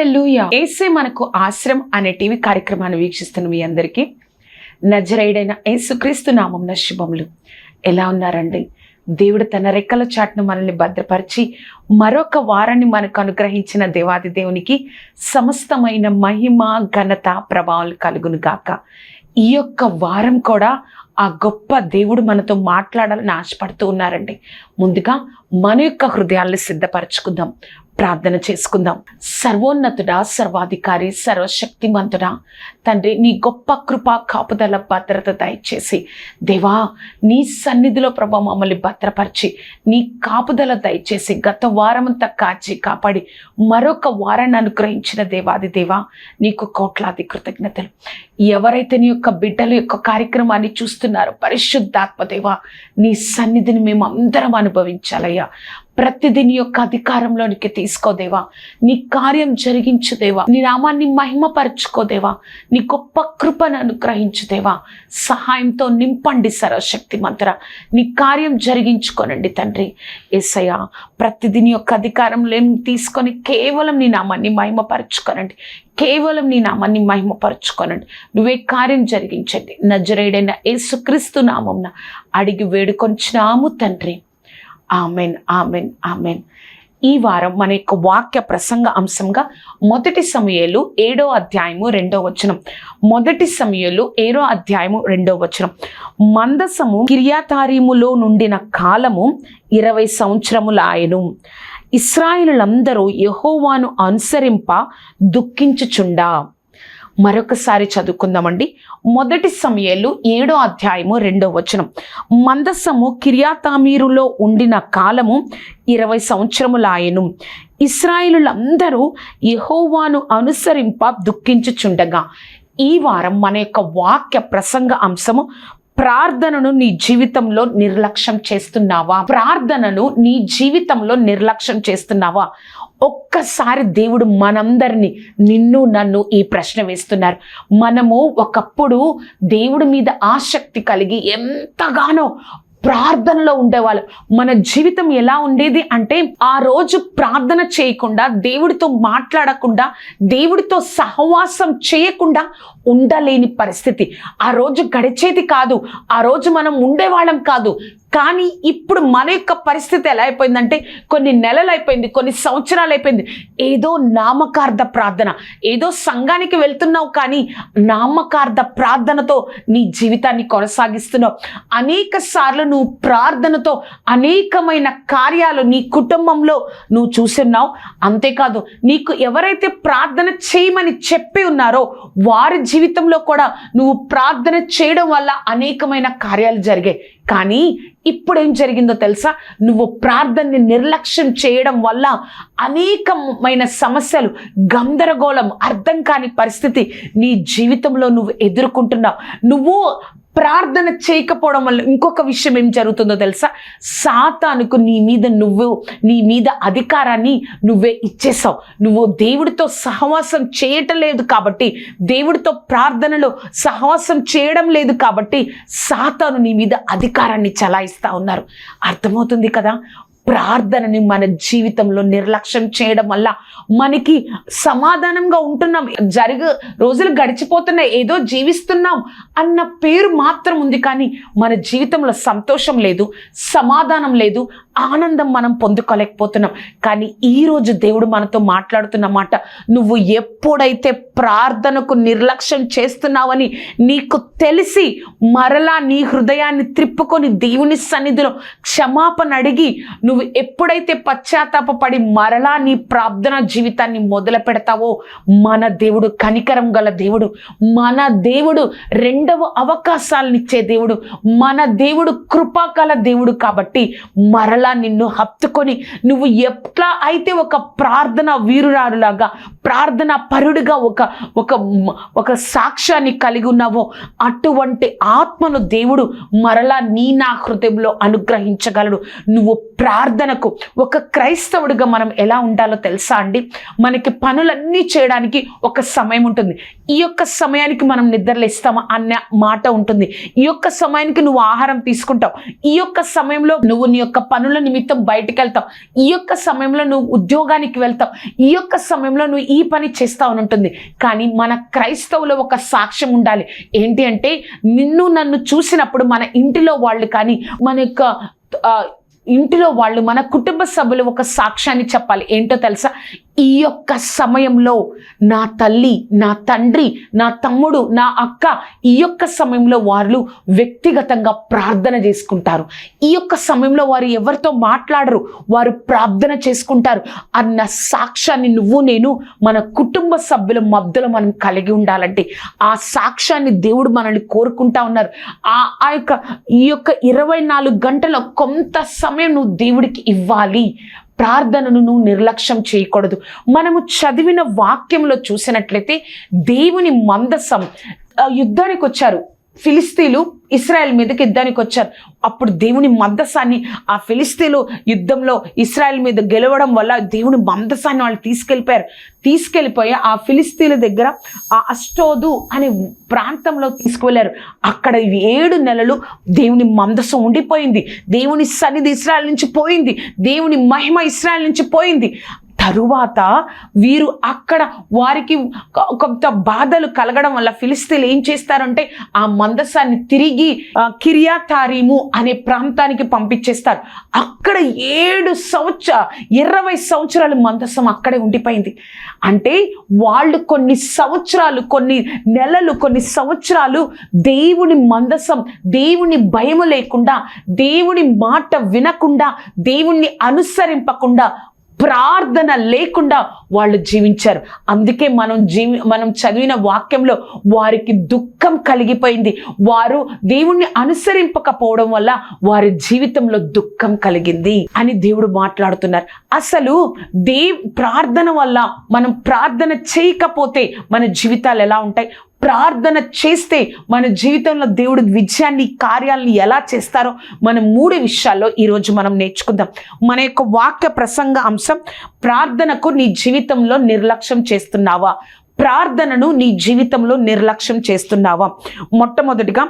హల్లెలూయా. యేసే మనకు ఆశ్రయం అనే టీవీ కార్యక్రమాన్ని వీక్షిస్తున్న మీ అందరికీ నజరేయుడైన యేసుక్రీస్తు నామమున శుభములు. ఎలా ఉన్నారండి? దేవుడు తన రెక్కల చాటును మనల్ని భద్రపరిచి మరొక వారాన్ని మనకు అనుగ్రహించిన దేవాది దేవునికి సమస్తమైన మహిమ ఘనత ప్రభావాలు కలుగును గాక. ఈ యొక్క వారం కూడా ఆ గొప్ప దేవుడు మనతో మాట్లాడాలని ఆశపడుతూ ఉన్నారండి. ముందుగా మన యొక్క హృదయాలను సిద్ధపరచుకుందాం, ప్రార్థన చేసుకుందాం. సర్వోన్నతుడా, సర్వాధికారి, సర్వశక్తిమంతుడా తండ్రి, నీ గొప్ప కృప కాపుదల భద్రత దయచేసి దేవా నీ సన్నిధిలో ప్రభా మమ్మల్ని భద్రపరిచి నీ కాపుదల దయచేసి గత వారమంతా కాచి కాపాడి మరొక వారాన్ని అనుగ్రహించిన దేవాది దేవా నీకు కోట్లాది కృతజ్ఞతలు. ఎవరైతే నీ యొక్క బిడ్డల యొక్క కార్యక్రమాన్ని చూస్తున్నారో పరిశుద్ధాత్మ దేవా నీ సన్నిధిని మేము అందరం అనుభవించాలయ్యా. ప్రతిదీ నీ యొక్క అధికారంలోనికి తీసుకోదేవా, నీ కార్యం జరిగించుదేవా, నీ నామాన్ని మహిమపరచుకోదేవా, నీ గొప్ప కృపను అనుగ్రహించుదేవా, సహాయంతో నింపండి సర్వశక్తిమంతుడా, నీ కార్యం జరిగించుకోనండి తండ్రి. యేసయ్యా ప్రతిదీ నీ యొక్క అధికారంలో తీసుకొని కేవలం నీ నామాన్ని మహిమపరచుకోనండి, కేవలం నీ నామాన్ని మహిమపరచుకోనండి. నువ్వే కార్యం జరిగించండి. నజరేయుడైన యేసుక్రీస్తు నామమున అడిగి వేడుకొంచున్నాము తండ్రి. Amen, amen, amen. ఈ వారం మన యొక్క వాక్య ప్రసంగ అంశంగా 1 సమూయేలు 7వ అధ్యాయము 2వ వచనం. 1 సమూయేలు 7వ అధ్యాయము 2వ వచనం. మందసము కిర్యతారీములో నుండిన కాలము 20 సంవత్సరములాయెను. ఇశ్రాయేలులందరూ యెహోవాను అనుసరింప దుఃఖించుచుండా. మరొకసారి చదువుకుందామండి. 1 సమూయేలు 7వ అధ్యాయము 2వ వచనం. మందసము కిర్యతారీములో ఉండిన కాలము 20 సంవత్సరములాయెను. ఇశ్రాయేలులందరూ యెహోవాను అనుసరింప దుఃఖించుచుండగా. ఈ వారం మన యొక్క వాక్య ప్రసంగ అంశము ప్రార్థనను నీ జీవితంలో నిర్లక్ష్యం చేస్తున్నావా? ప్రార్థనను నీ జీవితంలో నిర్లక్ష్యం చేస్తున్నావా? ఒక్కసారి దేవుడు మనందరినీ, నిన్ను నన్ను ఈ ప్రశ్న వేస్తున్నారు. మనము ఒకప్పుడు దేవుడి మీద ఆసక్తి కలిగి ఎంతగానో ప్రార్థనలో ఉండేవాళ్ళం. మన జీవితం ఎలా ఉండేది అంటే, ఆ రోజు ప్రార్థన చేయకుండా, దేవుడితో మాట్లాడకుండా, దేవుడితో సహవాసం చేయకుండా ఉండలేని పరిస్థితి. ఆ రోజు గడిచేది కాదు, ఆ రోజు మనం ఉండేవాళ్ళం కాదు. కానీ ఇప్పుడు మన యొక్క పరిస్థితి ఎలా అయిపోయిందంటే, కొన్ని నెలలు అయిపోయింది, కొన్ని సంవత్సరాలు అయిపోయింది. ఏదో నామకార్థ ప్రార్థన, ఏదో సంఘానికి వెళ్తున్నావు కానీ నామకార్థ ప్రార్థనతో నీ జీవితాన్ని కొనసాగిస్తున్నావు. అనేక సార్లు నువ్వు ప్రార్థనతో అనేకమైన కార్యాలు నీ కుటుంబంలో నువ్వు చూస్తున్నావు. అంతేకాదు, నీకు ఎవరైతే ప్రార్థన చేయమని చెప్పి ఉన్నారో వారి జీవితంలో కూడా నువ్వు ప్రార్థన చేయడం వల్ల అనేకమైన కార్యాలు జరిగాయి. కానీ ఇప్పుడేం జరిగిందో తెలుసా? నువ్వు ప్రార్థనని నిర్లక్ష్యం చేయడం వల్ల అనేకమైన సమస్యలు, గందరగోళం, అర్థం కాని పరిస్థితి నీ జీవితంలో నువ్వు ఎదుర్కొంటున్నావు. నువ్వు ప్రార్థన చేయకపోవడం వల్ల ఇంకొక విషయం ఏం జరుగుతుందో తెలుసా? సాతానుకు నీ మీద అధికారాన్ని నువ్వే ఇచ్చేసావు. నువ్వు దేవుడితో సహవాసం చేయటం లేదు కాబట్టి, దేవుడితో ప్రార్థనలో సహవాసం చేయడం లేదు కాబట్టి సాతాను నీ మీద అధికారాన్ని చలాయిస్తా ఉన్నారు. అర్థమవుతుంది కదా? ప్రార్థనని మన జీవితంలో నిర్లక్ష్యం చేయడం వల్ల మనకి సమాధానంగా ఉంటున్నాం, రోజులు గడిచిపోతున్నాయి, ఏదో జీవిస్తున్నాం అన్న పేరు మాత్రం ఉంది, కానీ మన జీవితంలో సంతోషం లేదు, సమాధానం లేదు, ఆనందం మనం పొందుకోలేకపోతున్నాం. కానీ ఈరోజు దేవుడు మనతో మాట్లాడుతున్న మాట, నువ్వు ఎప్పుడైతే ప్రార్థనకు నిర్లక్ష్యం చేస్తున్నావని నీకు తెలిసి మరలా నీ హృదయాన్ని త్రిప్పుకొని దేవుని సన్నిధిలో క్షమాపణ అడిగి నువ్వు ఎప్పుడైతే పశ్చాత్తాపపడి మరలా నీ ప్రార్థన జీవితాన్ని మొదలు పెడతావో, మన దేవుడు కనికరం గల దేవుడు, మన దేవుడు రెండవ అవకాశాలనిచ్చే దేవుడు, మన దేవుడు కృపా గల దేవుడు. కాబట్టి మరలా నిన్ను హత్తుకొని నువ్వు ఎట్లా అయితే ఒక ప్రార్థన వీరురాలులాగా, ప్రార్థన పరుడుగా ఒక సాక్ష్యాన్ని కలిగి ఉన్నావో, అటువంటి ఆత్మను దేవుడు మరలా నా హృదయంలో అనుగ్రహించగలడు. నువ్వు ప్రార్థనకు ఒక క్రైస్తవుడిగా మనం ఎలా ఉండాలో తెలుసా అండి? మనకి పనులన్నీ చేయడానికి ఒక సమయం ఉంటుంది. ఈ యొక్క సమయానికి మనం నిద్రలేస్తామా అన్న మాట ఉంటుంది. ఈ యొక్క సమయానికి నువ్వు ఆహారం తీసుకుంటావు. ఈ యొక్క సమయంలో నువ్వు నీ యొక్క పనులు పనుల నిమిత్తం బయటికి వెళ్తావు, ఈ యొక్క సమయంలో నువ్వు ఉద్యోగానికి వెళ్తావు, ఈ యొక్క సమయంలో నువ్వు ఈ పని చేస్తావు అని ఉంటుంది. కానీ మన క్రైస్తవులో ఒక సాక్ష్యం ఉండాలి. ఏంటి అంటే, నిన్ను నన్ను చూసినప్పుడు మన ఇంటిలో వాళ్ళు కానీ మన యొక్క ఇంటిలో వాళ్ళు, మన కుటుంబ సభ్యులు ఒక సాక్ష్యాన్ని చెప్పాలి. ఏంటో తెలుసా? ఈ యొక్క సమయంలో నా తల్లి, నా తండ్రి, నా తమ్ముడు, నా అక్క ఈ యొక్క సమయంలో వారు వ్యక్తిగతంగా ప్రార్థన చేసుకుంటారు. ఈ యొక్క సమయంలో వారు ఎవరితో మాట్లాడరు, వారు ప్రార్థన చేసుకుంటారు అన్న సాక్ష్యాన్ని నువ్వు నేను మన కుటుంబ సభ్యుల మధ్యలో మనం కలిగి ఉండాలంటే ఆ సాక్ష్యాన్ని దేవుడు మనల్ని కోరుకుంటా ఉన్నారు. ఈ యొక్క 24 గంటల కొంత సమయం నువ్వు దేవుడికి ఇవ్వాలి. ప్రార్థనను నువ్వు నిర్లక్ష్యం చేయకూడదు. మనము చదివిన వాక్యంలో చూసినట్లయితే దేవుని మందసం యుద్ధానికి వచ్చారు. ఫిలిస్తీన్లు ఇశ్రాయేల్ మీదకి యుద్ధానికి వచ్చారు. అప్పుడు దేవుని మందసాన్ని ఆ ఫిలిస్తీన్లు యుద్ధంలో ఇశ్రాయేల్ మీద గెలవడం వల్ల దేవుని మందసాన్ని వాళ్ళు తీసుకెళ్ళిపోయి ఆ ఫిలిస్తీన్ల దగ్గర ఆ అష్టోదు అనే ప్రాంతంలో తీసుకువెళ్ళారు. అక్కడ 7 నెలలు దేవుని మందసం ఉండిపోయింది. దేవుని సన్నిధి ఇశ్రాయేల్ నుంచి పోయింది. దేవుని మహిమ ఇశ్రాయేల్ నుంచి పోయింది. తరువాత వీరు అక్కడ వారికి కొంత బాధలు కలగడం వల్ల ఫిలిస్తీన్లు ఏం చేస్తారంటే ఆ మందసాన్ని తిరిగి కిర్యాతారీము అనే ప్రాంతానికి పంపించేస్తారు. అక్కడ 20 సంవత్సరాలు మందసం అక్కడే ఉండిపోయింది. అంటే వాళ్ళు కొన్ని సంవత్సరాలు, కొన్ని నెలలు, కొన్ని సంవత్సరాలు దేవుని మందసం, దేవుని భయము లేకుండా, దేవుని మాట వినకుండా, దేవుణ్ణి అనుసరింపకుండా, ప్రార్థన లేకుండా వాళ్ళు జీవించారు. అందుకే మనం చదివిన వాక్యంలో వారికి దుఃఖం కలిగిపోయింది. వారు దేవుణ్ణి అనుసరింపకపోవడం వల్ల వారి జీవితంలో దుఃఖం కలిగింది అని దేవుడు మాట్లాడుతున్నారు. అసలు ప్రార్థన వల్ల మనం ప్రార్థన చేయకపోతే మన జీవితాలు ఎలా ఉంటాయి? ప్రార్థన చేస్తే మన జీవితంలో దేవుడు విజయాన్ని, కార్యాలను ఎలా చేస్తారో మనం 3 విషయాల్లో ఈరోజు మనం నేర్చుకుందాం. మన యొక్క వాక్య ప్రసంగ అంశం, ప్రార్థనకు నీ జీవితంలో నిర్లక్ష్యం చేస్తున్నావా? ప్రార్థనను నీ జీవితంలో నిర్లక్ష్యం చేస్తున్నావా? మొట్టమొదటిగా